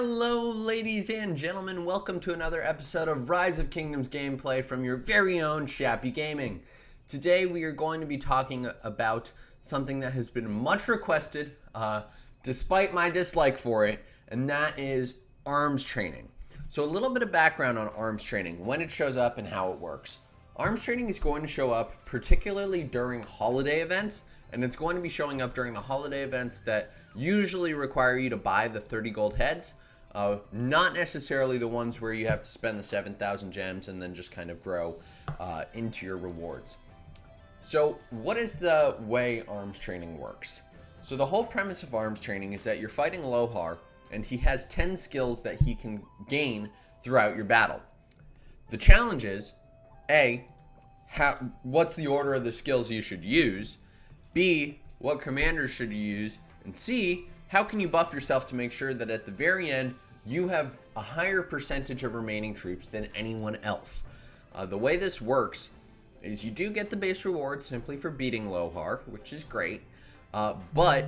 Hello, ladies and gentlemen. Welcome to another episode of Rise of Kingdoms gameplay from your very own Shappy Gaming. Today we are going to be talking about something that has been much requested, despite my dislike for it, and that is arms training. So a little bit of background on arms training, when it shows up and how it works. Arms training is going to show up particularly during holiday events, and it's going to be showing up during the holiday events that usually require you to buy the 30 gold heads, not necessarily the ones where you have to spend the 7,000 gems and then just kind of grow into your rewards. So what is the way arms training works? So the whole premise of arms training is that you're fighting Lohar, and he has 10 skills that he can gain throughout your battle. The challenge is, A, what's the order of the skills you should use? B, what commanders should you use? And C, how can you buff yourself to make sure that at the very end, you have a higher percentage of remaining troops than anyone else? The way this works is you do get the base reward simply for beating Lohar, which is great. But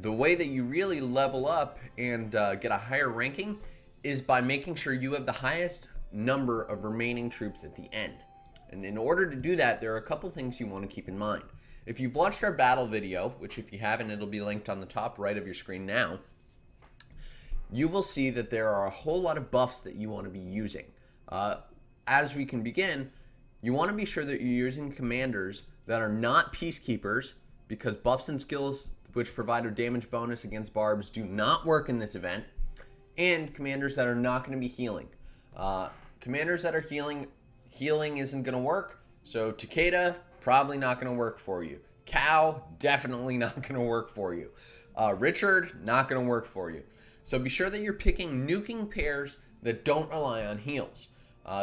the way that you really level up and get a higher ranking is by making sure you have the highest number of remaining troops at the end. And in order to do that, there are a couple things you want to keep in mind. If you've watched our battle video, which if you haven't, it'll be linked on the top right of your screen now, you will see that there are a whole lot of buffs that you want to be using. As we can begin, you want to be sure that you're using commanders that are not peacekeepers, because buffs and skills which provide a damage bonus against barbs do not work in this event, and commanders that are not going to be healing. Commanders that are healing isn't going to work, so Takeda, probably not going to work for you. Cow, definitely not going to work for you. Richard, not going to work for you. So be sure that you're picking nuking pairs that don't rely on heals.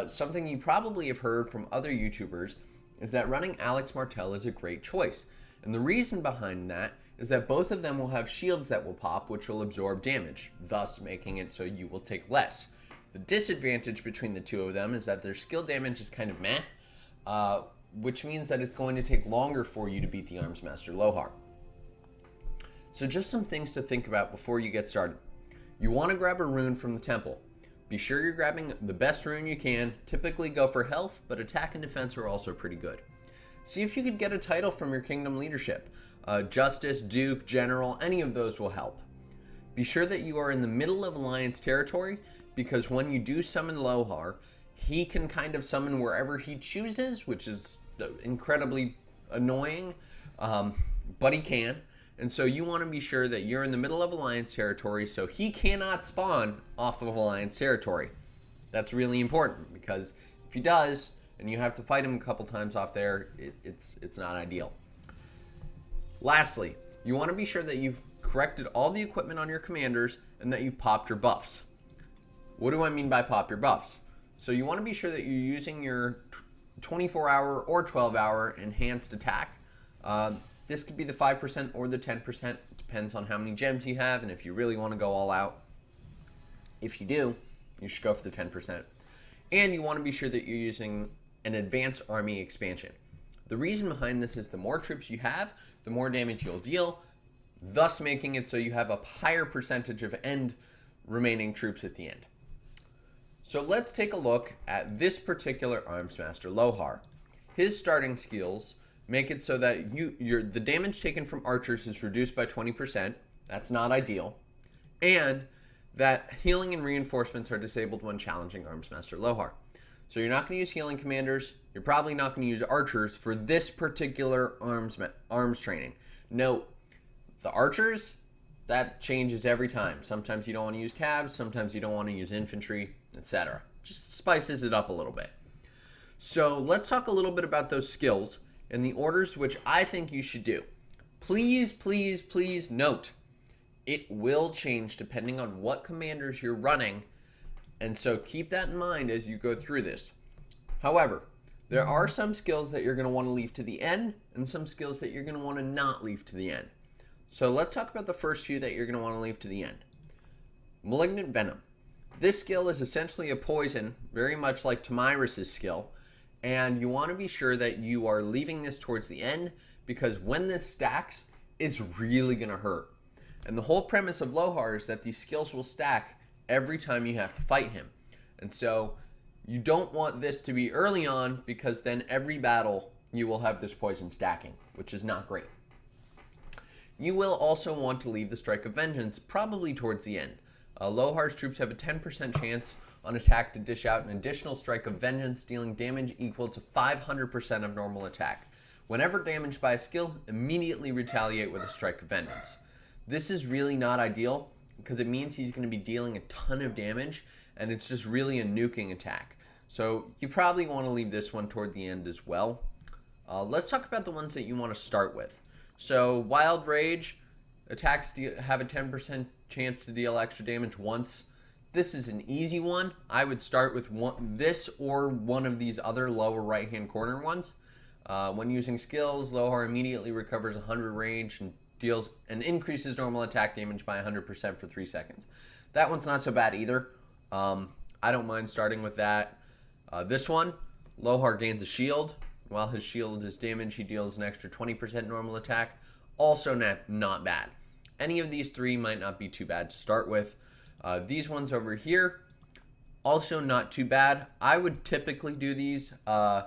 Something you probably have heard from other YouTubers is that running Alex Martel is a great choice. And the reason behind that is that both of them will have shields that will pop, which will absorb damage, thus making it so you will take less. The disadvantage between the two of them is that their skill damage is kind of meh, which means that it's going to take longer for you to beat the Arms Master Lohar. So just some things to think about before you get started. You want to grab a rune from the temple. Be sure you're grabbing the best rune you can. Typically go for health, but attack and defense are also pretty good. See if you could get a title from your kingdom leadership. Justice, Duke, General, any of those will help. Be sure that you are in the middle of Alliance territory, because when you do summon Lohar, he can kind of summon wherever he chooses, which is incredibly annoying, but he can. And so you want to be sure that you're in the middle of Alliance territory so he cannot spawn off of Alliance territory. That's really important, because if he does, and you have to fight him a couple times off there, it's not ideal. Lastly, you want to be sure that you've corrected all the equipment on your commanders and that you've popped your buffs. What do I mean by pop your buffs? So you want to be sure that you're using your 24-hour or 12-hour enhanced attack. This could be the 5% or the 10%. Depends on how many gems you have and if you really want to go all out. If you do, you should go for the 10%. And you want to be sure that you're using an advanced army expansion. The reason behind this is the more troops you have, the more damage you'll deal, thus making it so you have a higher percentage of end remaining troops at the end. So let's take a look at this particular Arms Master Lohar. His starting skills make it so that the damage taken from archers is reduced by 20%. That's not ideal. And that healing and reinforcements are disabled when challenging Arms Master Lohar. So you're not going to use healing commanders. You're probably not going to use archers for this particular arms training. Note, the archers, that changes every time. Sometimes you don't want to use cabs, sometimes you don't want to use infantry, etc. Just spices it up a little bit. So let's talk a little bit about those skills and the orders which I think you should do. Please, please, please note, it will change depending on what commanders you're running, and so keep that in mind as you go through this. However, there are some skills that you're going to want to leave to the end and some skills that you're going to want to not leave to the end. So let's talk about the first few that you're going to want to leave to the end. Malignant Venom. This skill is essentially a poison, very much like Tamiris' skill, and you want to be sure that you are leaving this towards the end, because when this stacks, it's really going to hurt. And the whole premise of Lohar is that these skills will stack every time you have to fight him. And so you don't want this to be early on, because then every battle you will have this poison stacking, which is not great. You will also want to leave the Strike of Vengeance probably towards the end. Lohar's troops have a 10% chance on attack to dish out an additional Strike of Vengeance, dealing damage equal to 500% of normal attack. Whenever damaged by a skill, immediately retaliate with a Strike of Vengeance. This is really not ideal, because it means he's going to be dealing a ton of damage, and it's just really a nuking attack. So you probably want to leave this one toward the end as well. Let's talk about the ones that you want to start with. So Wild Rage, attacks have a 10% chance to deal extra damage once. This is an easy one. I would start with this or one of these other lower right-hand corner ones. When using skills, Lohar immediately recovers 100 range and increases normal attack damage by 100% for 3 seconds. That one's not so bad either. I don't mind starting with that. This one, Lohar gains a shield. While his shield is damaged, he deals an extra 20% normal attack. Also not bad. Any of these three might not be too bad to start with. These ones over here, also not too bad. I would typically do these, 4,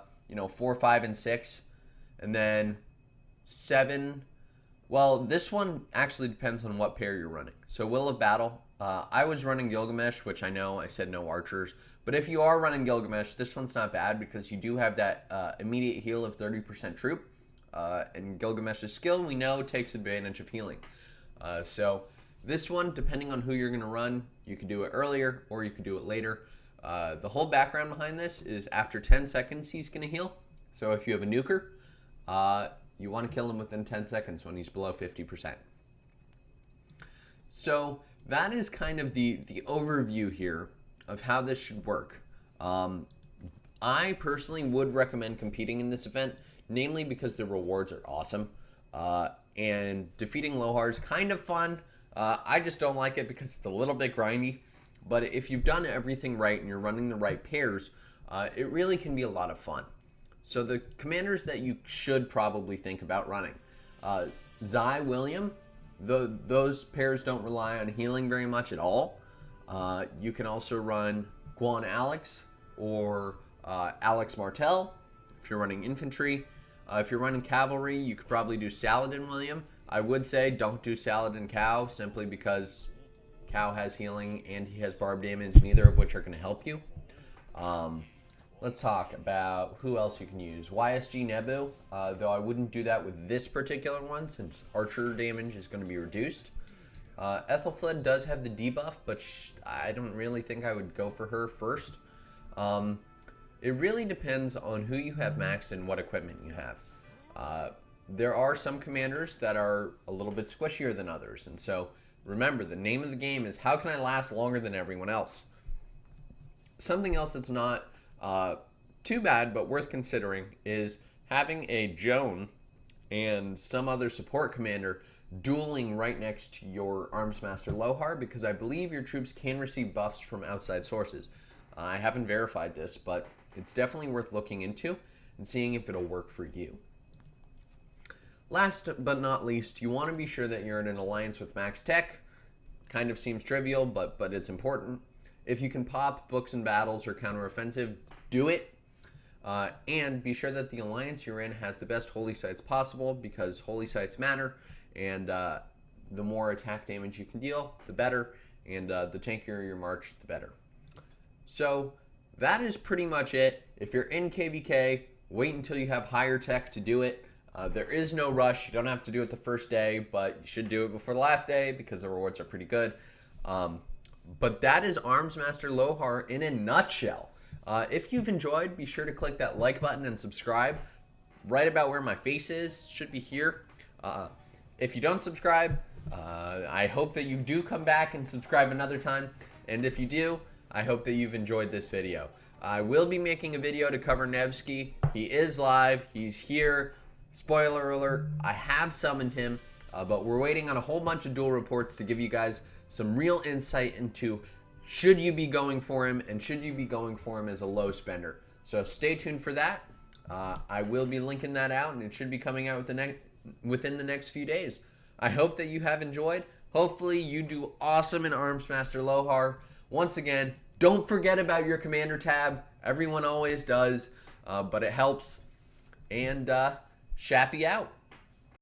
5, and 6. And then 7. Well, this one actually depends on what pair you're running. So Will of Battle, I was running Gilgamesh, which I know I said no archers. But if you are running Gilgamesh, this one's not bad, because you do have that immediate heal of 30% troop. And Gilgamesh's skill, we know, takes advantage of healing. So this one, depending on who you're going to run, you could do it earlier or you could do it later. The whole background behind this is after 10 seconds, he's going to heal. So if you have a nuker, you want to kill him within 10 seconds when he's below 50%. So that is kind of the overview here of how this should work. I personally would recommend competing in this event, namely because the rewards are awesome. And defeating Lohar is kind of fun. I just don't like it because it's a little bit grindy. But if you've done everything right and you're running the right pairs, it really can be a lot of fun. So the commanders that you should probably think about running. Zai William, those pairs don't rely on healing very much at all. You can also run Guan Alex or Alex Martel if you're running infantry. If you're running cavalry, you could probably do Saladin William. I would say don't do Saladin Cow, simply because Cow has healing and he has barb damage, neither of which are going to help you. Let's talk about who else you can use. YSG Nebu, though I wouldn't do that with this particular one since archer damage is going to be reduced. Ethelfled does have the debuff, but I don't really think I would go for her first. It really depends on who you have maxed and what equipment you have. There are some commanders that are a little bit squishier than others, and so remember, the name of the game is how can I last longer than everyone else? Something else that's not too bad but worth considering is having a Joan and some other support commander dueling right next to your Armsmaster Lohar, because I believe your troops can receive buffs from outside sources. I haven't verified this, but it's definitely worth looking into and seeing if it'll work for you. Last but not least, you want to be sure that you're in an alliance with Max Tech. Kind of seems trivial, but it's important. If you can pop books and battles or counteroffensive, do it. And be sure that the alliance you're in has the best holy sites possible, because holy sites matter, and the more attack damage you can deal, the better, and the tankier your march, the better. So that is pretty much it. If you're in KVK, wait until you have higher tech to do it. There is no rush. You don't have to do it the first day, but you should do it before the last day because the rewards are pretty good. But that is Armsmaster Lohar in a nutshell. If you've enjoyed, be sure to click that like button and subscribe. Right about where my face is, should be here. If you don't subscribe, I hope that you do come back and subscribe another time. And if you do, I hope that you've enjoyed this video. I will be making a video to cover Nevsky. He is live. He's here. Spoiler alert, I have summoned him, but we're waiting on a whole bunch of duel reports to give you guys some real insight into should you be going for him, and should you be going for him as a low spender. So stay tuned for that. I will be linking that out, and it should be coming out within the next few days. I hope that you have enjoyed. Hopefully you do awesome in Armsmaster Lohar. Once again, don't forget about your commander tab. Everyone always does, but it helps. And Shappy out.